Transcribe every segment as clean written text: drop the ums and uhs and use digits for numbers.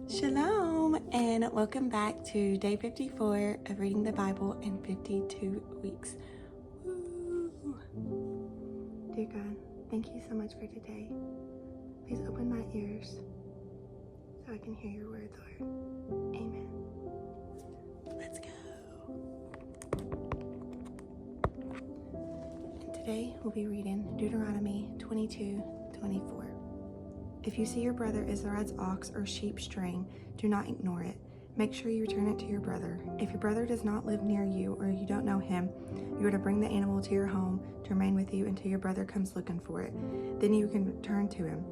Shalom, and welcome back to day 54 of reading the Bible in 52 weeks. Woo. Dear God, thank you so much for today. Please open my ears so I can hear your words, Lord. Amen. Let's go. And today we'll be reading Deuteronomy 22:24. If you see your brother Israel's ox or sheep straying, do not ignore it. Make sure you return it to your brother. If your brother does not live near you or you don't know him, you are to bring the animal to your home to remain with you until your brother comes looking for it. Then you can return to him.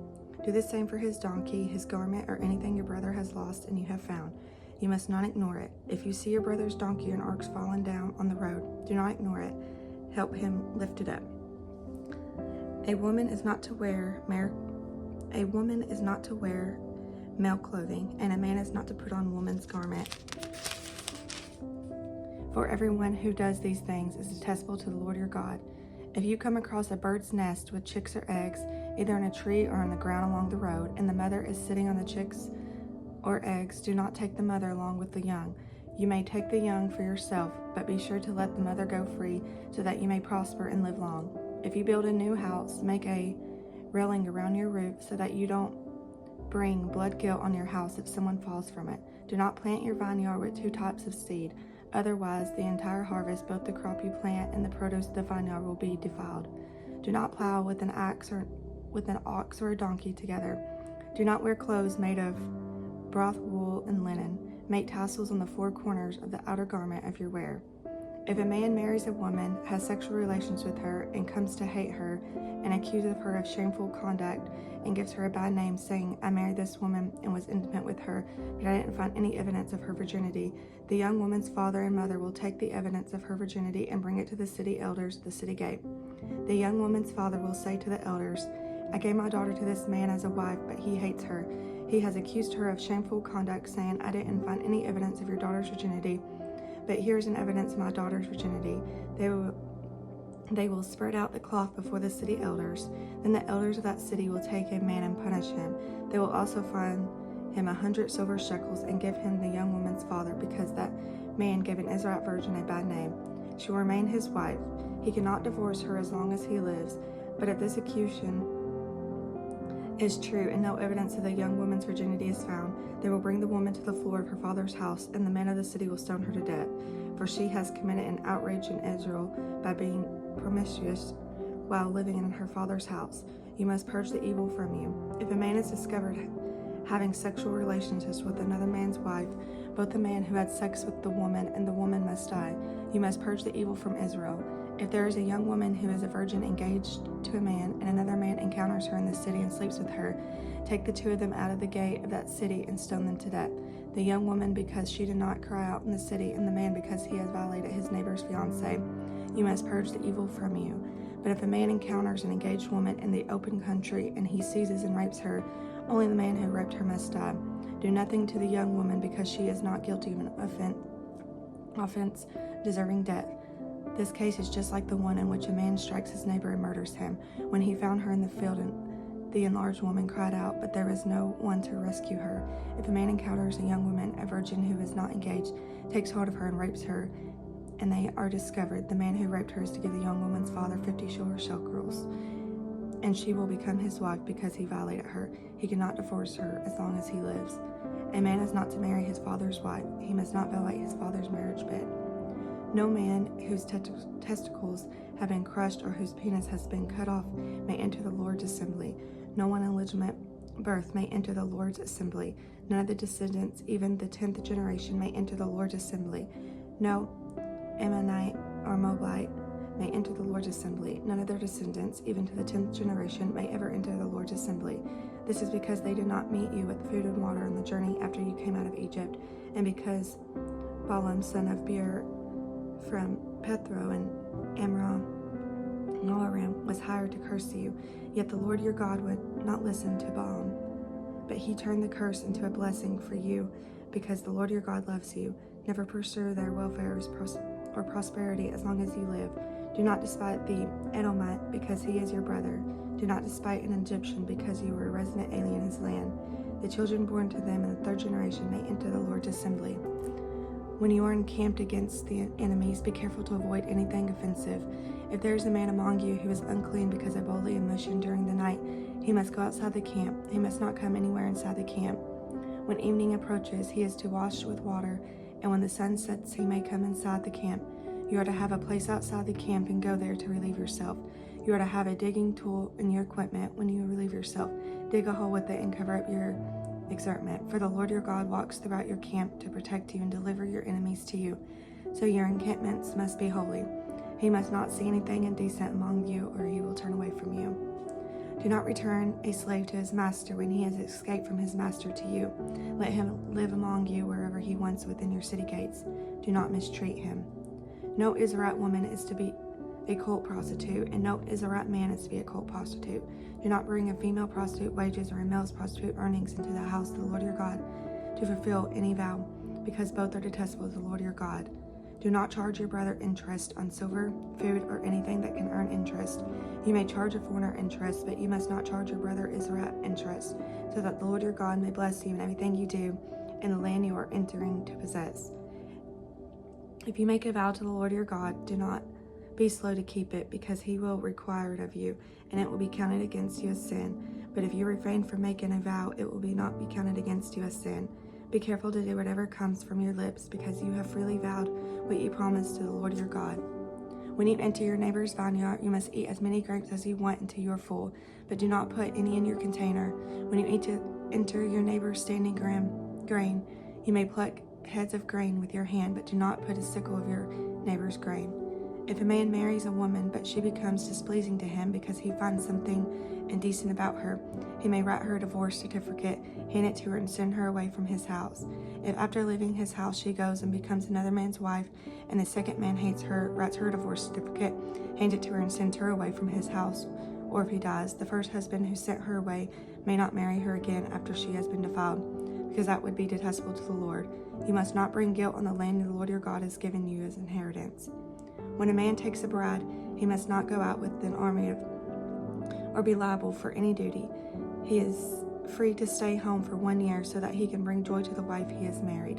Do the same for his donkey, his garment, or anything your brother has lost and you have found. You must not ignore it. If you see your brother's donkey or an ox fallen down on the road, do not ignore it. Help him lift it up. A woman is not to wear male clothing, and a man is not to put on woman's garment. For everyone who does these things is detestable to the Lord your God. If you come across a bird's nest with chicks or eggs, either in a tree or on the ground along the road, and the mother is sitting on the chicks or eggs, do not take the mother along with the young. You may take the young for yourself, but be sure to let the mother go free so that you may prosper and live long. If you build a new house, make a railing around your roof so that you don't bring blood guilt on your house if someone falls from it. Do not plant your vineyard with two types of seed. Otherwise, the entire harvest, both the crop you plant and the produce of the vineyard, will be defiled. Do not plow with an ox or a donkey together. Do not wear clothes made of broth, wool, and linen. Make tassels on the four corners of the outer garment of your wear. If a man marries a woman, has sexual relations with her, and comes to hate her, and accuses her of shameful conduct, and gives her a bad name, saying, I married this woman and was intimate with her, but I didn't find any evidence of her virginity, the young woman's father and mother will take the evidence of her virginity and bring it to the city elders at the city gate. The young woman's father will say to the elders, I gave my daughter to this man as a wife, but he hates her. He has accused her of shameful conduct, saying, I didn't find any evidence of your daughter's virginity, but here's an evidence of my daughter's virginity. They will spread out the cloth before the city elders. Then the elders of that city will take a man and punish him. They will also fine him 100 silver shekels and give him the young woman's father, because that man gave an Israelite virgin a bad name. She will remain his wife. He cannot divorce her as long as he lives. But if this accusation is true and no evidence of the young woman's virginity is found, they will bring the woman to the floor of her father's house, and the men of the city will stone her to death, for she has committed an outrage in Israel by being promiscuous while living in her father's house. You must purge the evil from you. If a man is discovered having sexual relationships with another man's wife, both the man who had sex with the woman and the woman must die. You must purge the evil from Israel. If there is a young woman who is a virgin engaged to a man, and another man encounters her in the city and sleeps with her, take the two of them out of the gate of that city and stone them to death. The young woman because she did not cry out in the city, and the man because he has violated his neighbor's fiancée. You must purge the evil from you. But if a man encounters an engaged woman in the open country and he seizes and rapes her, only the man who raped her must die. Do nothing to the young woman because she is not guilty of an offense deserving death. This case is just like the one in which a man strikes his neighbor and murders him. When he found her in the field, the enlarged woman cried out, but there was no one to rescue her. If a man encounters a young woman, a virgin who is not engaged, takes hold of her and rapes her, and they are discovered, the man who raped her is to give the young woman's father 50 silver shekels, and she will become his wife because he violated her. He cannot divorce her as long as he lives. A man is not to marry his father's wife. He must not violate his father's marriage bed. No man whose testicles have been crushed or whose penis has been cut off may enter the Lord's assembly. No one in legitimate birth may enter the Lord's assembly. None of the descendants, even the 10th generation, may enter the Lord's assembly. No Ammonite or Moabite may enter the Lord's assembly. None of their descendants, even to the 10th generation, may ever enter the Lord's assembly. This is because they did not meet you with food and water on the journey after you came out of Egypt, and because Balaam, son of Beor, from Pethro and Amram and Aram, was hired to curse you. Yet the Lord your God would not listen to Balaam, but he turned the curse into a blessing for you, because the Lord your God loves you. Never pursue their welfare or prosperity as long as you live. Do not despise the Edomite, because he is your brother. Do not despise an Egyptian, because you were a resident alien in his land. The children born to them in the third generation may enter the Lord's assembly. When you are encamped against the enemies, be careful to avoid anything offensive. If there is a man among you who is unclean because of bodily emotion during the night, he must go outside the camp. He must not come anywhere inside the camp. When evening approaches, he is to wash with water, and when the sun sets, he may come inside the camp. You are to have a place outside the camp and go there to relieve yourself. You are to have a digging tool in your equipment when you relieve yourself. Dig a hole with it and cover up your exertment. For the Lord your God walks throughout your camp to protect you and deliver your enemies to you. So your encampments must be holy. He must not see anything indecent among you, or he will turn away from you. Do not return a slave to his master when he has escaped from his master to you. Let him live among you wherever he wants within your city gates. Do not mistreat him. No Israelite woman is to be a cult prostitute, and no Israelite man is to be a cult prostitute. Do not bring a female prostitute wages or a male prostitute earnings into the house of the Lord your God to fulfill any vow, because both are detestable to the Lord your God. Do not charge your brother interest on silver, food, or anything that can earn interest. You may charge a foreigner interest, but you must not charge your brother Israelite interest, so that the Lord your God may bless you in everything you do in the land you are entering to possess. If you make a vow to the Lord your God, do not be slow to keep it, because he will require it of you, and it will be counted against you as sin. But if you refrain from making a vow, it will not be counted against you as sin. Be careful to do whatever comes from your lips, because you have freely vowed what you promised to the Lord your God. When you enter your neighbor's vineyard, you must eat as many grapes as you want until you are full, but do not put any in your container. When you enter your neighbor's standing grain, you may pluck heads of grain with your hand, but do not put a sickle of your neighbor's grain. If a man marries a woman, but she becomes displeasing to him because he finds something indecent about her, he may write her a divorce certificate, hand it to her, and send her away from his house. If after leaving his house she goes and becomes another man's wife, and the second man hates her, writes her a divorce certificate, hands it to her, and sends her away from his house, or if he dies, the first husband who sent her away may not marry her again after she has been defiled, because that would be detestable to the Lord. You must not bring guilt on the land the Lord your God has given you as inheritance. When a man takes a bride, he must not go out with an army or be liable for any duty. He is free to stay home for 1 year so that he can bring joy to the wife he has married.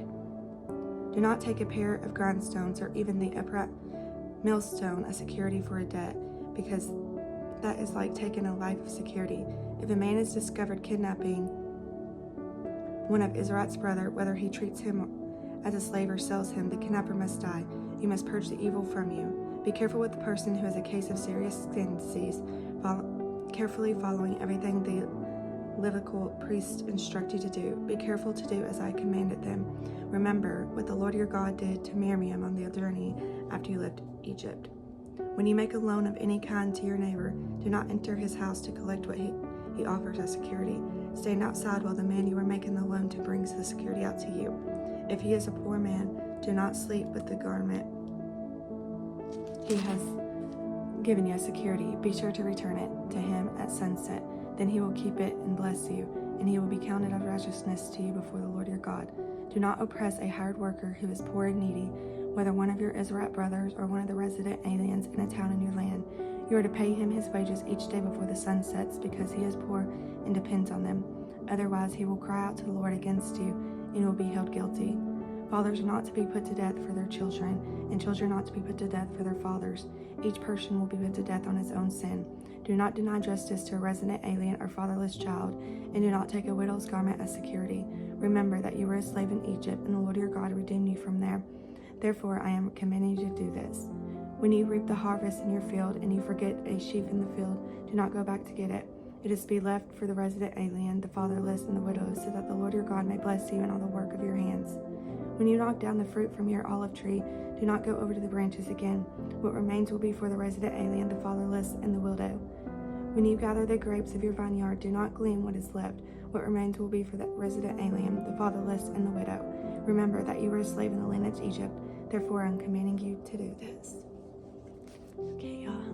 Do not take a pair of grindstones or even the upright millstone as security for a debt, because that is like taking a life of security. If a man is discovered kidnapping one of Israel's brother, whether he treats him as a slave or sells him, the kidnapper must die. You must purge the evil from you. Be careful with the person who has a case of serious skin disease, carefully following everything the Levitical priests instruct you to do. Be careful to do as I commanded them. Remember what the Lord your God did to Miriam on the journey after you left Egypt. When you make a loan of any kind to your neighbor, do not enter his house to collect what he offers as security. Stand outside while the man you are making the loan to brings the security out to you. If he is a poor man, do not sleep with the garment he has given you as security. Be sure to return it to him at sunset. Then he will keep it and bless you, and he will be counted of righteousness to you before the Lord your God. Do not oppress a hired worker who is poor and needy, whether one of your Israelite brothers or one of the resident aliens in a town in your land. You are to pay him his wages each day before the sun sets, because he is poor and depends on them. Otherwise he will cry out to the Lord against you, and you will be held guilty. Fathers are not to be put to death for their children, and children not to be put to death for their fathers. Each person will be put to death on his own sin. Do not deny justice to a resident alien or fatherless child, and do not take a widow's garment as security. Remember that you were a slave in Egypt, and the Lord your God redeemed you from there. Therefore I am commanding you to do this. When you reap the harvest in your field, and you forget a sheaf in the field, do not go back to get it. It is to be left for the resident alien, the fatherless, and the widow, so that the Lord your God may bless you in all the work of your hands. When you knock down the fruit from your olive tree, do not go over to the branches again. What remains will be for the resident alien, the fatherless, and the widow. When you gather the grapes of your vineyard, do not glean what is left. What remains will be for the resident alien, the fatherless, and the widow. Remember that you were a slave in the land of Egypt. Therefore, I'm commanding you to do this. Okay, y'all.